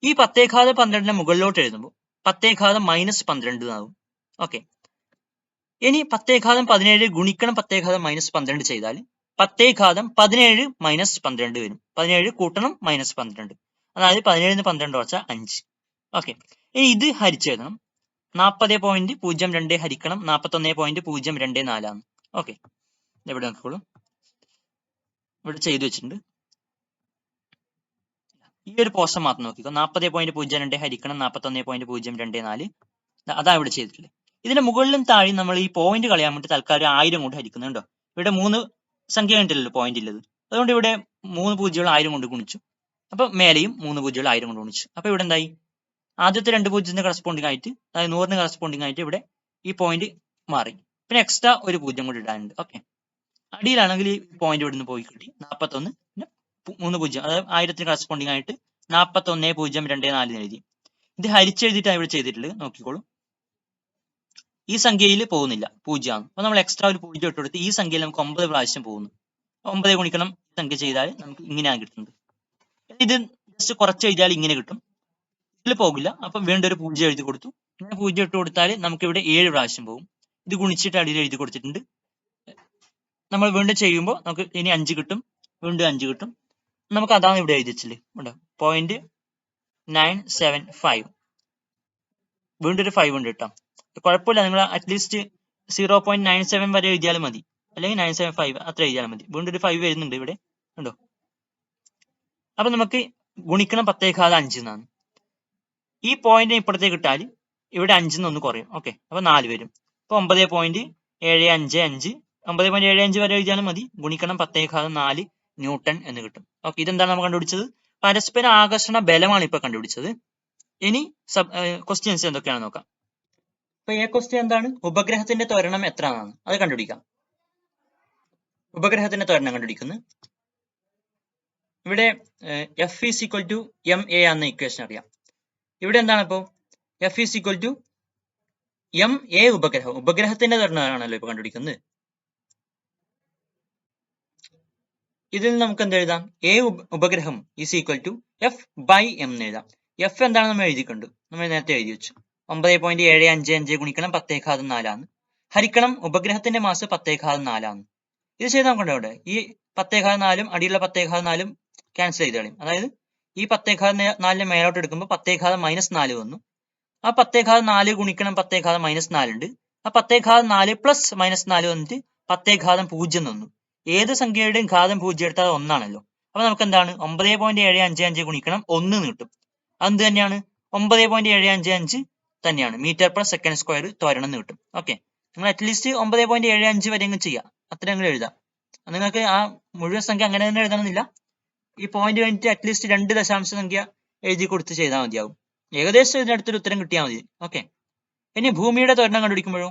ഈ 10 12 മുകളിലോട്ട് എഴുതുമ്പോൾ 10 മൈനസ് 12 എന്നാകും. ഓക്കെ, ഇനി 10 17 ഗുണിക്കണം 10 മൈനസ് 12 ചെയ്താൽ 10 17 മൈനസ് 12 വരും. 17 കൂട്ടണം മൈനസ് 12, അതായത് 17 12 കുറച്ചാൽ 5. ഓക്കെ, ഇനി ഇത് ഹരിച്ചെഴുതണം. 40.02 ഹരിക്കണം 41.024 ആണ്. ഓക്കെ, ഇവിടെ നോക്കിക്കോളൂ, ഇവിടെ ചെയ്തു വെച്ചിട്ടുണ്ട്. ഈ ഒരു പോർഷൻ മാത്രം നോക്കിക്കോ. 40.02 ഹരിക്കണം 41.024, അതാ ഇവിടെ ചെയ്തിട്ടുള്ളത്. ഇതിന്റെ മുകളിലും താഴെ നമ്മൾ ഈ പോയിന്റ് കളയാൻ വേണ്ടി തൽക്കാലം 1000 കൊണ്ട് ഹരിക്കുന്നുണ്ടോ. ഇവിടെ 3 സംഖ്യ കണ്ടില്ലല്ലോ പോയിന്റ് ഉള്ളത്, അതുകൊണ്ട് ഇവിടെ 3 പൂജ്യങ്ങൾ 1000 കൊണ്ട് ഗുണിച്ചു. അപ്പൊ മേലെയും 3 പൂജ്യങ്ങൾ 1000 കൊണ്ട് ഗുണിച്ചു. അപ്പൊ ഇവിടെ എന്തായി? ആദ്യത്തെ 2 പൂജ്യത്തിന് കറസ്പോണ്ടിങ് ആയിട്ട്, അതായത് 100ന് കറസ്പോണ്ടിങ് ആയിട്ട് ഇവിടെ ഈ പോയിന്റ് മാറി. പിന്നെ എക്സ്ട്രാ ഒരു പൂജ്യം കൂടി ഇടാനുണ്ട്. ഓക്കെ, അടിയിലാണെങ്കിൽ ഈ പോയിന്റ് ഇവിടെ നിന്ന് പോയി കിട്ടി 41, പിന്നെ 3 പൂജ്യം, അതായത് 1000ത്തിന് കറസ്പോണ്ടിങ് ആയിട്ട് 41.024 എഴുതി. ഇത് ഹരിച്ചെഴുതിയിട്ടാണ് ഇവിടെ ചെയ്തിട്ടുള്ളത്. നോക്കിക്കോളൂ, ഈ സംഖ്യയിൽ പോകുന്നില്ല, 0 ആണ്. അപ്പൊ നമ്മൾ എക്സ്ട്രാ ഒരു 0 ഇട്ട് കൊടുത്ത് ഈ സംഖ്യയിൽ നമുക്ക് 9 പ്രാവശ്യം പോകുന്നു. 9 ഗുണിക്കണം ഈ സംഖ്യ ചെയ്താൽ നമുക്ക് ഇങ്ങനെയാണ് കിട്ടുന്നത്. ഇത് ജസ്റ്റ് കുറച്ച് എഴുതിയാൽ ഇങ്ങനെ കിട്ടും, ഇതിൽ പോകില്ല. അപ്പൊ വീണ്ടും ഒരു 0 എഴുതി കൊടുത്തു. ഇങ്ങനെ 0 ഇട്ട് കൊടുത്താൽ നമുക്ക് ഇവിടെ 7 പ്രാവശ്യം പോകും. ഇത് ഗുണിച്ചിട്ട് അടിയിൽ എഴുതി കൊടുത്തിട്ടുണ്ട്. നമ്മൾ വീണ്ടും ചെയ്യുമ്പോൾ നമുക്ക് ഇനി 5 കിട്ടും, വീണ്ടും 5 കിട്ടും. നമുക്ക് അതാണ് ഇവിടെ എഴുതി വെച്ചില്ലേ, 0.975. വീണ്ടും ഒരു 5 ഉണ്ട് കേട്ടോ. കുഴപ്പമില്ല, നിങ്ങൾ അറ്റ്ലീസ്റ്റ് 0.97 വരെ എഴുതിയാലും മതി, അല്ലെങ്കിൽ 975 അത്ര എഴുതിയാലും മതി. വീണ്ടും ഒരു 5 വരുന്നുണ്ട് ഇവിടെ കണ്ടോ. അപ്പൊ നമുക്ക് ഗുണിക്കണം 10 5 എന്നാണ്. ഈ പോയിന്റ് ഇപ്പുറത്തേക്ക് ഇട്ടാൽ ഇവിടെ 5 ഒന്ന് കുറയും. ഓക്കെ, അപ്പൊ 4 വരും. അപ്പൊ 9.755 9.75 വരെ എഴുതിയാലും മതി. ഗുണിക്കണം 10 4 ന്യൂട്ടൺ എന്ന് കിട്ടും. ഓക്കെ, ഇതെന്താണ് നമ്മൾ കണ്ടുപിടിച്ചത്? പരസ്പര ആകർഷണ ബലമാണ് ഇപ്പൊ കണ്ടുപിടിച്ചത്. ഇനി ക്വസ്റ്റ്യൻസ് എന്തൊക്കെയാണെന്ന് നോക്കാം. അപ്പൊ ഈ ക്വസ്റ്റ്യൻ എന്താണ്? ഉപഗ്രഹത്തിന്റെ ത്വരണം എത്രയാണ് അത് കണ്ടുപിടിക്കാം. ഉപഗ്രഹത്തിന്റെ ത്വരണം കണ്ടുപിടിക്കുന്നത് ഇവിടെ F is equal to ma എന്ന ഇക്വേഷൻ അറിയാം. ഇവിടെ എന്താണ് ഇപ്പോ? F is equal to ma ഉപഗ്രഹം, ഉപഗ്രഹത്തിന്റെ ത്വരണമാണല്ലോ ഇപ്പൊ കണ്ടുപിടിക്കുന്നത്. ഇതിൽ നമുക്ക് എന്ത് എഴുതാം? എ ഉപഗ്രഹം is equal to F by M എന്ന് എഴുതാം. എഫ് എന്താണ് നമ്മൾ എഴുതിക്കൊണ്ട് നമ്മൾ നേരത്തെ എഴുതി വെച്ചു. 9.755 ഗുണിക്കണം 10⁴ ഹരിക്കണം ഉപഗ്രഹത്തിന്റെ മാസ് 10⁴. ഇത് ചെയ്ത് നോക്കണ്ട ഇവിടെ ഈ 10⁴ അടിയുള്ള 10⁴ ക്യാൻസൽ ചെയ്ത് കളയും. അതായത് ഈ 10⁴ മേലോട്ട് എടുക്കുമ്പോൾ 10⁻−4 വന്നു. ആ 10⁴ ഗുണിക്കണം 10⁻−4 ഉണ്ട്. ആ 10⁴ പ്ലസ് -4 വന്നിട്ട് 10�0 വന്നു. ഏത് സംഖ്യയുടെയും ഘാതം 0 എടുത്താൽ ഒന്നാണല്ലോ. അപ്പൊ നമുക്ക് എന്താണ് 9.755 ഗുണിക്കണം 1 എന്ന് കിട്ടും. അത് തന്നെയാണ് 9.755 തന്നെയാണ് മീറ്റർ പെർ സെക്കൻഡ് സ്ക്വയർ ത്വരണം എന്ന് കിട്ടും. ഓക്കെ, നിങ്ങൾ അറ്റ്ലീസ്റ്റ് 9.75 വരെയെങ്കിലും ചെയ്യാം, അത്രയെങ്കിലും എഴുതാം. നിങ്ങൾക്ക് ആ മുഴുവൻ സംഖ്യ അങ്ങനെ തന്നെ എഴുതണമെന്നില്ല. ഈ പോയിന്റ് കഴിഞ്ഞിട്ട് അറ്റ്ലീസ്റ്റ് 2 ദശാംശ സംഖ്യ എഴുതി കൊടുത്ത് ചെയ്താൽ മതിയാവും. ഏകദേശം ഇതിനടുത്തൊരു ഉത്തരം കിട്ടിയാൽ മതി. ഓക്കെ, ഇനി ഭൂമിയുടെ ത്വരണം കണ്ടുപിടിക്കുമ്പോഴോ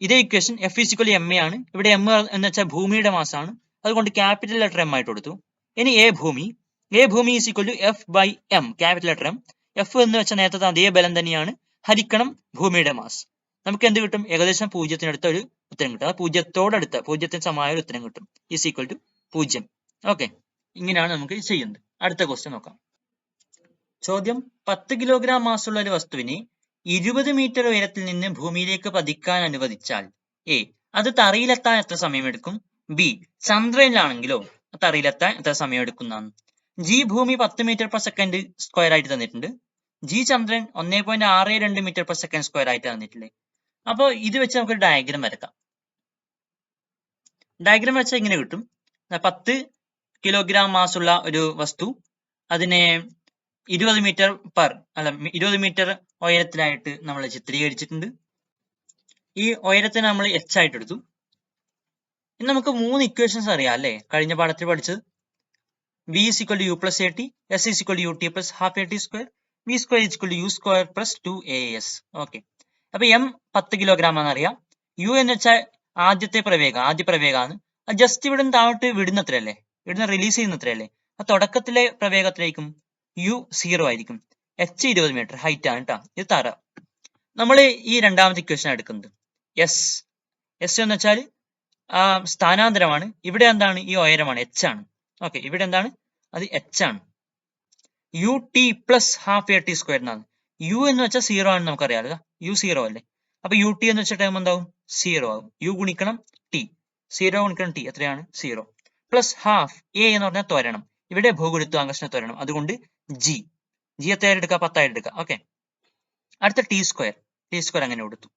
ഇതേ equation F equal M A ആണ്. ഇവിടെ എം എന്ന് വെച്ചാൽ ഭൂമിയുടെ മാസാണ്, അതുകൊണ്ട് ക്യാപിറ്റൽ ലെറ്റർ എം ആയിട്ട് കൊടുത്തു. ഇനി എ ഭൂമി is equal to F by M, capital letter M. F എന്ന് വെച്ചാൽ നേരത്തെ അതേ ബലം തന്നെയാണ്, ഹരിക്കണം ഭൂമിയുടെ മാസ്. നമുക്ക് എന്ത് കിട്ടും? ഏകദേശം 0-ത്തിനടുത്ത ഒരു ഉത്തരം കിട്ടും. അത് 0-തോടടുത്ത 0-ത്തിന് സമായ ഒരു ഉത്തരം കിട്ടും. Is equal to 0. ഓക്കെ, ഇങ്ങനെയാണ് നമുക്ക് ചെയ്യുന്നത്. അടുത്ത ക്വസ്റ്റ്യൻ നോക്കാം. ചോദ്യം: 10 കിലോഗ്രാം മാസുള്ള ഒരു വസ്തുവിനെ 20 മീറ്റർ ഉയരത്തിൽ നിന്ന് ഭൂമിയിലേക്ക് പതിക്കാൻ അനുവദിച്ചാൽ എ അത് തറയിലെത്താൻ എത്ര സമയമെടുക്കും? ബി ചന്ദ്രനിലാണെങ്കിലോ തറയിലെത്താൻ എത്ര സമയമെടുക്കുന്നതാണ്? ജി ഭൂമി 10 മീറ്റർ പെർ സെക്കൻഡ് സ്ക്വയർ ആയിട്ട് തന്നിട്ടുണ്ട്. ജി ചന്ദ്രൻ 1.62 മീറ്റർ പെർ സെക്കൻഡ് സ്ക്വയർ ആയിട്ട് തന്നിട്ടില്ലേ? അപ്പോൾ ഇത് വെച്ച് നമുക്ക് ഡയഗ്രം വരക്കാം. ഡയഗ്രം വെച്ചാൽ ഇങ്ങനെ കിട്ടും. 10 കിലോഗ്രാം മാസുള്ള ഒരു വസ്തു, അതിനെ 20 മീറ്റർ ഉയരത്തിലായിട്ട് നമ്മൾ ചിത്രീകരിച്ചിട്ടുണ്ട്. ഈ ഉയരത്തിന് നമ്മൾ h ആയിട്ട് എടുത്തു. ഇനി നമുക്ക് 3 ഇക്വേഷൻസ് അറിയാം അല്ലേ, കഴിഞ്ഞ പാഠത്തിൽ പഠിച്ചത്. v is equal to u plus at, s is equal to ut plus half at square, v square is equal to u square plus 2as. Okay, അപ്പൊ m 10 കിലോഗ്രാം ആണെന്നറിയാം. u എന്ന് വെച്ചാൽ ആദ്യ പ്രവേഗമാണ്. അത് ജസ്റ്റ് ഇവിടെ താഴോട്ട് വിടുന്നത്രയല്ലേ, ഇവിടുന്ന് റിലീസ് ചെയ്യുന്നത്രയല്ലേ. ആ തുടക്കത്തിലെ പ്രവേഗത്തിലേക്കും u 0 ആയിരിക്കും. h 20 മീറ്റർ ഹൈറ്റ് ആണ് കേട്ടോ. ഇത് തറ. നമ്മൾ ഈ രണ്ടാമത്തെ ഇക്വേഷൻ എടുക്കുന്നത് s എന്ന് വെച്ചാൽ സ്ഥാനാന്തരമാണ്. ഇവിടെ എന്താണ്? ഈ ഉയരമാണ്, h ആണ്. ഓക്കെ, ഇവിടെ എന്താണ്? അത് h ആണ്. u t plus half a t square എന്നാണ്. u എന്ന് വെച്ചാൽ 0 ആണെന്ന് നമുക്കറിയാലോ, u 0 അല്ലേ. അപ്പൊ u t എന്ന് വെച്ച ടൈം എന്താവും? 0 ആവും. u ഗുണിക്കണം t, 0 ഗുണിക്കണം t എത്രയാണ്? 0 പ്ലസ് ഹാഫ് a എന്ന് പറഞ്ഞാൽ ത്വരണം. ഇവിടെ ഭൂഗുരുത്വാകർഷണ ത്വരണം, അതുകൊണ്ട് g എത്രയായിട്ട് എടുക്കുക? 10 ആയിട്ട് എടുക്കുക. ഓക്കെ, അടുത്ത ടി സ്ക്വയർ അങ്ങനെ കൊടുത്തു.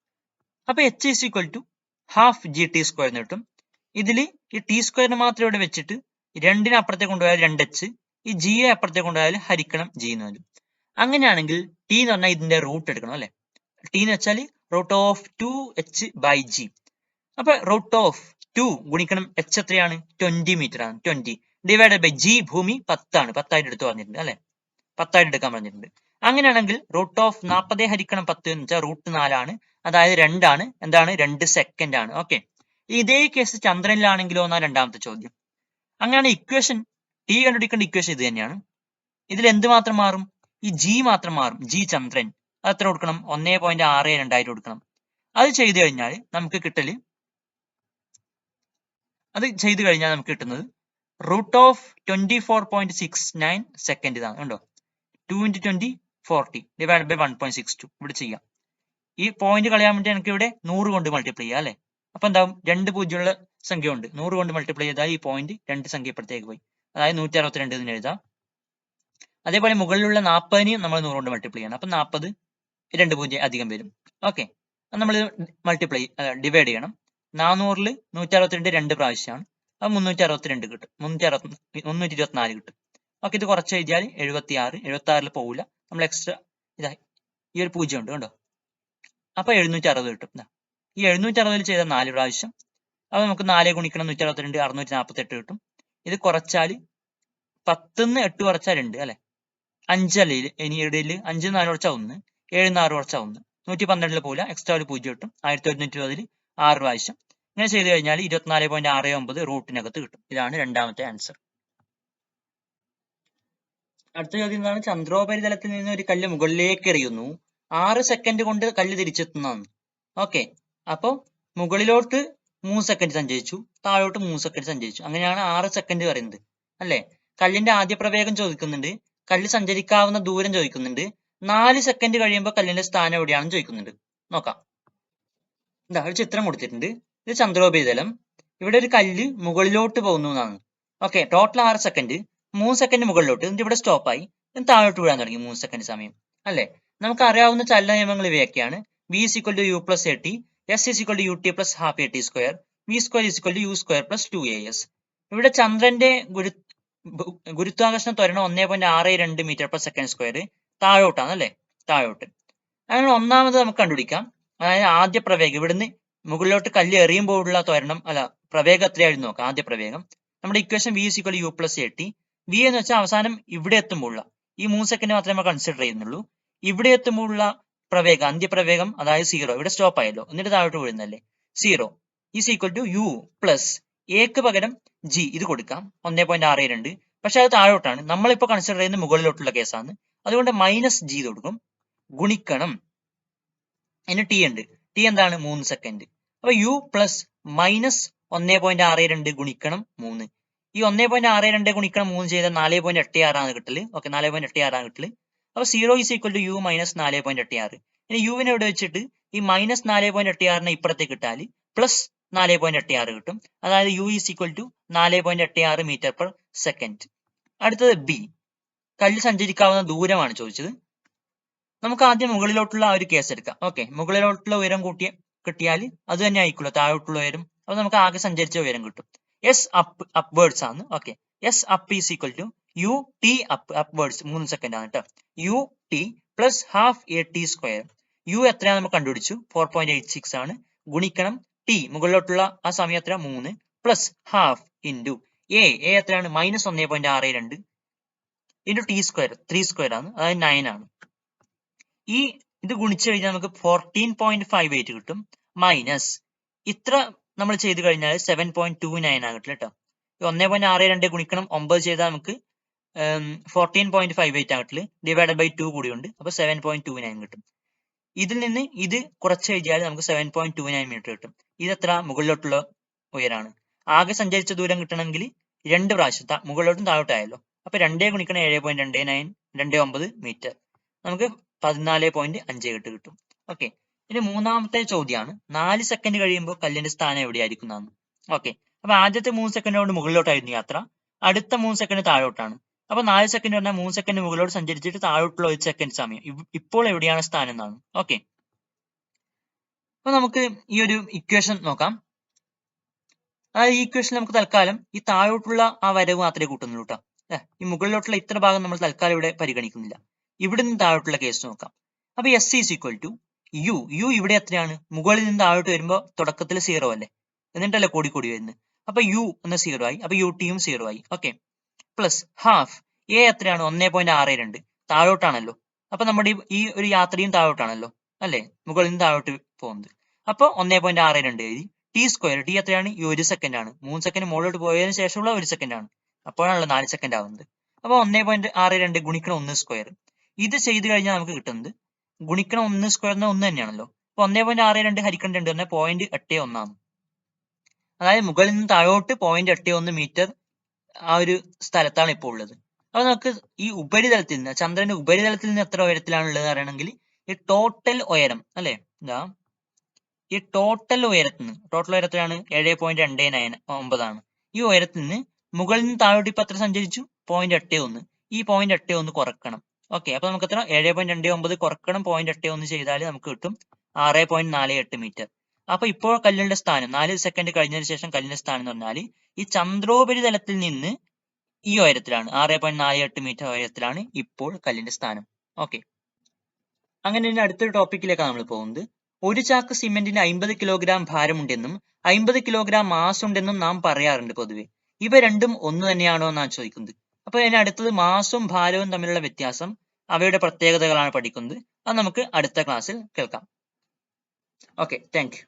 അപ്പൊ h is equal to half G T square എന്ന് കിട്ടും. ഇതിൽ ഈ ടി സ്ക്വയറിന് മാത്രം ഇവിടെ വെച്ചിട്ട് 2-നെ അപ്പുറത്തേക്ക് കൊണ്ടുപോയാൽ 2h, ഈ g യെ അപ്പുറത്തേക്ക് കൊണ്ടുപോയാൽ ഹരിക്കണം g എന്ന് വരും. അങ്ങനെയാണെങ്കിൽ ടി എന്ന് പറഞ്ഞാൽ ഇതിന്റെ റൂട്ട് എടുക്കണം അല്ലെ. ടി എന്ന് വെച്ചാൽ root of 2h by g. അപ്പൊ റൂട്ട് ഓഫ് 2 ഗുണിക്കണം h എത്രയാണ്? 20 മീറ്റർ ആണ്. 20 ഡിവൈഡഡ് ബൈ g ഭൂമി 10 ആണ്, 10 ആയിട്ട് എടുത്ത് പറഞ്ഞിട്ടുണ്ട് അല്ലെ, 10 ആയിട്ട് എടുക്കാൻ പറഞ്ഞിട്ടുണ്ട്. അങ്ങനെയാണെങ്കിൽ റൂട്ട് ഓഫ് 40 ഹരിക്കണം 10 എന്ന് വെച്ചാൽ റൂട്ട് 4 ആണ്, അതായത് 2 ആണ്. എന്താണ്? 2 സെക്കൻഡ് ആണ്. ഓക്കെ, ഇതേ കേസ് ചന്ദ്രനിലാണെങ്കിലോ എന്നാ രണ്ടാമത്തെ ചോദ്യം. അങ്ങനെയാണ് ഇക്വേഷൻ ടി കണ്ടുപിടിക്കേണ്ട ഇക്വേഷൻ ഇത് തന്നെയാണ്. ഇതിൽ എന്ത് മാത്രം മാറും? ഈ ജി മാത്രം മാറും. ജി ചന്ദ്രൻ അത് എത്ര കൊടുക്കണം? 1.62 ആയിട്ട് കൊടുക്കണം. അത് ചെയ്തു കഴിഞ്ഞാൽ നമുക്ക് കിട്ടുന്നത് റൂട്ട് ഓഫ് 24.69 സെക്കൻഡ് ഇതാണ്. കണ്ടോ, 2 × 20 40 ഡിവൈഡ് ബൈ 1.62. ഇവിടെ ചെയ്യാം. ഈ പോയിന്റ് കളയാൻ വേണ്ടി എനിക്ക് ഇവിടെ 100 കൊണ്ട് മൾട്ടിപ്ലൈ ചെയ്യാം അല്ലെ. അപ്പൊ എന്താവും? 2 പൂജ്യമുള്ള സംഖ്യ ഉണ്ട്, 100 കൊണ്ട് മൾട്ടിപ്ലൈ ചെയ്താൽ ഈ പോയിന്റ് 2 സംഖ്യ ഇപ്പുറത്തേക്ക് പോയി, അതായത് 162 എന്ന് എഴുതാം. അതേപോലെ മുകളിലുള്ള 40-നെ നമ്മൾ 100 കൊണ്ട് മൾട്ടിപ്ലൈ ചെയ്യണം. അപ്പൊ 40 2 പൂജ്യം അധികം വരും. ഓക്കെ, നമ്മൾ ഡിവൈഡ് ചെയ്യണം. 400-ൽ 162 2 പ്രാവശ്യമാണ്, അത് 362 കിട്ടും, 324 കിട്ടും. ഓക്കെ, ഇത് കുറച്ച് എഴുതിയാൽ 76-ൽ പോകില്ല, നമ്മൾ എക്സ്ട്രാ ഇതാ ഈ ഒരു പൂജ്യം ഉണ്ട് കണ്ടോ, അപ്പൊ 760 കിട്ടും. ഈ 760-ൽ ചെയ്ത 4 പ്രാവശ്യം, അപ്പൊ നമുക്ക് 4 ഗുണിക്കണം 162 648 കിട്ടും. ഇത് കുറച്ചാൽ 10-ന്ന് 8 കുറച്ചാൽ 2 അല്ലെ, 5 അല്ലേ ഇനി ഇടയിൽ, 5 4 കുറച്ചാൽ 1, 7 6 കുറച്ചാൽ 1, 112-ൽ പോകില്ല, എക്സ്ട്രാ ഒരു പൂജ്യം കിട്ടും. 1120-ൽ 6 പ്രാവശ്യം. ഇങ്ങനെ ചെയ്ത് കഴിഞ്ഞാൽ 24.69 റൂട്ടിനകത്ത് കിട്ടും. ഇതാണ് രണ്ടാമത്തെ ആൻസർ. അടുത്ത ചോദ്യം എന്താണ്? ചന്ദ്രോപരിതലത്തിൽ നിന്ന് ഒരു കല്ല് മുകളിലേക്ക് എറിയുന്നു, 6 സെക്കൻഡ് കൊണ്ട് കല്ല് തിരിച്ചെത്തുന്നതാണ്. ഓക്കെ, അപ്പൊ മുകളിലോട്ട് 3 സെക്കൻഡ് സഞ്ചരിച്ചു, താഴോട്ട് 3 സെക്കൻഡ് സഞ്ചരിച്ചു. അങ്ങനെയാണ് 6 സെക്കൻഡ് പറയുന്നത് അല്ലേ? കല്ലിന്റെ ആദ്യ പ്രവേഗം ചോദിക്കുന്നുണ്ട്, കല്ല് സഞ്ചരിക്കാവുന്ന ദൂരം ചോദിക്കുന്നുണ്ട്, 4 സെക്കൻഡ് കഴിയുമ്പോൾ കല്ലിന്റെ സ്ഥാനം എവിടെയാണെന്ന് ചോദിക്കുന്നുണ്ട്. നോക്കാം. ഇതാ ഒരു ചിത്രം കൊടുത്തിട്ടുണ്ട്. ഇത് ചന്ദ്രോപരിതലം. ഇവിടെ ഒരു കല്ല് മുകളിലോട്ട് പോകുന്നു എന്നാണ്. Okay, total 6 second. 3 സെക്കൻഡ് മുകളിലോട്ട്, എന്നിട്ട് ഇവിടെ സ്റ്റോപ്പായി, താഴോട്ട് വീഴാൻ തുടങ്ങി 3 സെക്കൻഡ് സമയം അല്ലേ? നമുക്ക് അറിയാവുന്ന ചലന നിയമങ്ങൾ ഇവയൊക്കെയാണ്. v is equal to u plus at, s is equal to ut plus half at square, v square is equal to u square plus 2as. ഇവിടെ ചന്ദ്രന്റെ ഗുരുത്വാകർഷണ ത്വരണം 1.62 മീറ്റർ പെർ സെക്കൻഡ് സ്ക്വയർ. താഴോട്ടാണ് അല്ലേ? താഴോട്ട്. അങ്ങനെ ഒന്നാമത് നമുക്ക് കണ്ടുപിടിക്കാം. അതായത് ആദ്യ പ്രവേഗം, ഇവിടുന്ന് മുകളിലോട്ട് കല്ല് എറിയുമ്പോഴുള്ള ത്വരണം പ്രവേഗം എത്രയായിരുന്നു നോക്കാം. ആദ്യ പ്രവേഗം നമ്മുടെ equation v is equal to u plus at. v എന്ന് വെച്ചാൽ അവസാനം ഇവിടെ എത്തുമ്പോഴുള്ള ഈ 3 സെക്കൻഡ് മാത്രമേ നമ്മൾ കൺസിഡർ ചെയ്യുന്നുള്ളൂ. ഇവിടെ എത്തുമ്പോഴുള്ള പ്രവേഗം, അന്ത്യപ്രവേഗം, അതായത് 0. ഇവിടെ സ്റ്റോപ്പ് ആയല്ലോ, എന്നിട്ട് താഴോട്ട് വീഴുന്നല്ലേ. 0 is equal to u plus എക്ക് പകരം g ഇത് കൊടുക്കാം, 1.62. പക്ഷെ അത് താഴോട്ടാണ്, നമ്മളിപ്പോ കൺസിഡർ ചെയ്യുന്നത് മുകളിലോട്ടുള്ള കേസാണ്. അതുകൊണ്ട് മൈനസ് g കൊടുക്കും, ഗുണിക്കണം അതിന് t ഉണ്ട്. t എന്താണ്? 3 സെക്കൻഡ്. അപ്പൊ u പ്ലസ് മൈനസ് 1.62 ഗുണിക്കണം 3. ഈ 1.62 ഗുണിക്കണം 3 ചെയ്താൽ 4.86 ആണ് കിട്ടല്. ഓക്കെ, 4.86 ആണ് കിട്ടല്. അപ്പൊ 0 is equal to u minus 4.86. ഇനി യുവിനെ ഇവിടെ വെച്ചിട്ട് ഈ മൈനസ് 4.86 ഇപ്പുറത്തേക്ക് ഇട്ടാൽ പ്ലസ് 4.86 കിട്ടും. അതായത് u is equal to 4.86 metre per second. അടുത്തത് ബി, കല്ല് സഞ്ചരിക്കാവുന്ന ദൂരമാണ് ചോദിച്ചത്. നമുക്ക് ആദ്യം മുകളിലോട്ടുള്ള ഒരു കേസ് എടുക്കാം. ഓക്കെ, മുകളിലോട്ടുള്ള ഉയരം കിട്ടിയാൽ അത് തന്നെ ആയിക്കുള്ളൂ താഴോട്ടുള്ള ഉയരം. അപ്പൊ നമുക്ക് ആകെ സഞ്ചരിച്ച ഉയരം കിട്ടും. എസ് അപ്വേർഡ്സ് ആണ്. Okay, S up is equal to U T upwards 3 second ആണ് കേട്ടോ. U T plus half A T square. U എത്രയാണ് നമുക്ക് കണ്ടുപിടിച്ചു, 4.86 ആണ്. ഗുണിക്കണം ടി മുകളിലോട്ടുള്ള ആ സമയം എത്ര, 3 പ്ലസ് ഹാഫ് ഇൻറ്റു എ എത്രയാണ്, minus 1.62 into T square 3 square ആണ്, അതായത് 9 ആണ്. ഈ ഇത് ഗുണിച്ചു കഴിഞ്ഞാൽ നമുക്ക് 14.58 കിട്ടും. മൈനസ് ഇത്ര നമ്മൾ ചെയ്ത് കഴിഞ്ഞാൽ 7.29 ആണ് കിട്ടില്ല കേട്ടോ. 1.62 ഗുണിക്കണം 9 ചെയ്താൽ നമുക്ക് 14.58 ആണ് കിട്ടില്ല. ഡിവൈഡഡ് ബൈ 2 കൂടിയുണ്ട്, അപ്പൊ 7.29 കിട്ടും. ഇതിൽ നിന്ന് ഇത് കുറച്ച് കഴിഞ്ഞാൽ നമുക്ക് 7.29 മീറ്റർ കിട്ടും. ഇതെത്ര, മുകളിലോട്ടുള്ള ഉയരാണ്. ആകെ സഞ്ചരിച്ച ദൂരം കിട്ടണമെങ്കിൽ 2 പ്രാവശ്യം മുകളിലോട്ടും താഴോട്ടായല്ലോ. അപ്പൊ 2 ഗുണിക്കണം 7.29 മീറ്റർ, നമുക്ക് 14.5 കിട്ടും. ഓക്കെ, ഇനി മൂന്നാമത്തെ ചോദ്യമാണ്. 4 സെക്കൻഡ് കഴിയുമ്പോൾ കല്ലിന്റെ സ്ഥാനം എവിടെയായിരിക്കും എന്നാണ്. ഓക്കെ, അപ്പൊ ആദ്യത്തെ 3 സെക്കൻഡ് കൊണ്ട് മുകളിലോട്ടായിരുന്നു യാത്ര, അടുത്ത 3 സെക്കൻഡ് താഴോട്ടാണ്. അപ്പൊ 4 സെക്കൻഡ് പറഞ്ഞാൽ 3 സെക്കൻഡ് മുകളിലോട്ട് സഞ്ചരിച്ചിട്ട് താഴോട്ടുള്ള 1 സെക്കൻഡ് സമയം ഇപ്പോൾ എവിടെയാണ് സ്ഥാനം എന്നാണ്. ഓക്കെ, അപ്പൊ നമുക്ക് ഈ ഒരു ഇക്വേഷൻ നോക്കാം. അതായത് ഈ ഇക്വേഷൻ നമുക്ക് തൽക്കാലം ഈ താഴോട്ടുള്ള ആ വരവ് മാത്രമേ കൂട്ടുന്നുള്ളൂ കേട്ടോ. ഈ മുകളിലോട്ടുള്ള ഇത്ര ഭാഗം നമ്മൾ തൽക്കാലം ഇവിടെ പരിഗണിക്കുന്നില്ല. ഇവിടെ നിന്ന് താഴോട്ടുള്ള കേസ് നോക്കാം. അപ്പൊ S is equal to U. U ഇവിടെ എത്രയാണ്, മുകളിൽ നിന്ന് താഴോട്ട് വരുമ്പോൾ തുടക്കത്തിൽ 0 അല്ലേ, എന്നിട്ടല്ലേ കൂടി വരുന്നത്. അപ്പൊ യു എന്ന 0 ആയി, അപ്പൊ യു ടിയും 0 ആയി. ഓക്കെ, പ്ലസ് ഹാഫ് എ എത്രയാണ്, 1.62 താഴോട്ടാണല്ലോ. അപ്പൊ നമ്മുടെ ഈ ഒരു യാത്രയും താഴോട്ടാണല്ലോ അല്ലെ, മുകളിൽ നിന്ന് താഴോട്ട് പോകുന്നത്. അപ്പൊ 1.62 എഴുതി. ടി സ്ക്വയർ, ടി എത്രയാണ്, ഈ 1 സെക്കൻഡ് ആണ്. 3 സെക്കൻഡ് മുകളിലോട്ട് പോയതിനു ശേഷമുള്ള 1 സെക്കൻഡ് ആണ്, അപ്പോഴാണല്ലോ 4 സെക്കൻഡ് ആവുന്നത്. അപ്പൊ 1.62 ഗുണിക്കണം 1 സ്ക്വയർ. ഇത് ചെയ്ത് കഴിഞ്ഞാൽ നമുക്ക് കിട്ടുന്നത് ഗുണിക്കണം 1 സ്ക്വയർ എന്ന 1 തന്നെയാണല്ലോ. അപ്പൊ 1.62 ഹരിക്കണം 2 പറഞ്ഞാൽ 0.81 ആണ്. അതായത് മുകളിൽ നിന്ന് താഴോട്ട് 0.81 മീറ്റർ ആ ഒരു സ്ഥലത്താണ് ഇപ്പോൾ ഉള്ളത്. അപ്പൊ നമുക്ക് ഈ ഉപരിതലത്തിൽ നിന്ന്, ചന്ദ്രന്റെ ഉപരിതലത്തിൽ നിന്ന് എത്ര ഉയരത്തിലാണ് ഉള്ളത് അറിയണമെങ്കിൽ ഈ ടോട്ടൽ ഉയരം അല്ലെ, ഈ ടോട്ടൽ ഉയരത്തിലാണ് 7.29 ആണ്. ഈ ഉയരത്തിൽ നിന്ന് മുകളിൽ നിന്ന് താഴോട്ട് ഇപ്പൊ എത്ര സഞ്ചരിച്ചു, 0.81. ഈ 0.81 കുറക്കണം. ഓക്കെ, അപ്പൊ നമുക്ക് എത്ര, 7.29 കുറക്കണം 0.81 ചെയ്താൽ നമുക്ക് കിട്ടും 6.48 മീറ്റർ. അപ്പൊ ഇപ്പോൾ കല്ലിന്റെ സ്ഥാനം 4 സെക്കൻഡ് കഴിഞ്ഞതിന് ശേഷം കല്ലിന്റെ സ്ഥാനം എന്ന് പറഞ്ഞാൽ ഈ ചന്ദ്രോപരിതലത്തിൽ നിന്ന് ഈ ഉയരത്തിലാണ്, 6.48 മീറ്റർ ഉയരത്തിലാണ് ഇപ്പോൾ കല്ലിന്റെ സ്ഥാനം. ഓക്കെ, അങ്ങനെ ഇനി അടുത്തൊരു ടോപ്പിക്കിലേക്കാണ് നമ്മൾ പോകുന്നത്. ഒരു ചാക്ക് സിമെന്റിന് 50 കിലോഗ്രാം ഭാരമുണ്ടെന്നും 50 കിലോഗ്രാം മാസ് ഉണ്ടെന്നും നാം പറയാറുണ്ട് പൊതുവെ. ഇവ രണ്ടും ഒന്ന് തന്നെയാണോ എന്നാണ് ചോദിക്കുന്നത്. അപ്പൊ ഇനി അടുത്തത് മാസും ഭാരവും തമ്മിലുള്ള വ്യത്യാസം, അവയുടെ പ്രത്യേകതകളാണ് പഠിക്കുന്നത്. അത് നമുക്ക് അടുത്ത ക്ലാസ്സിൽ കേൾക്കാം. Okay, thank you.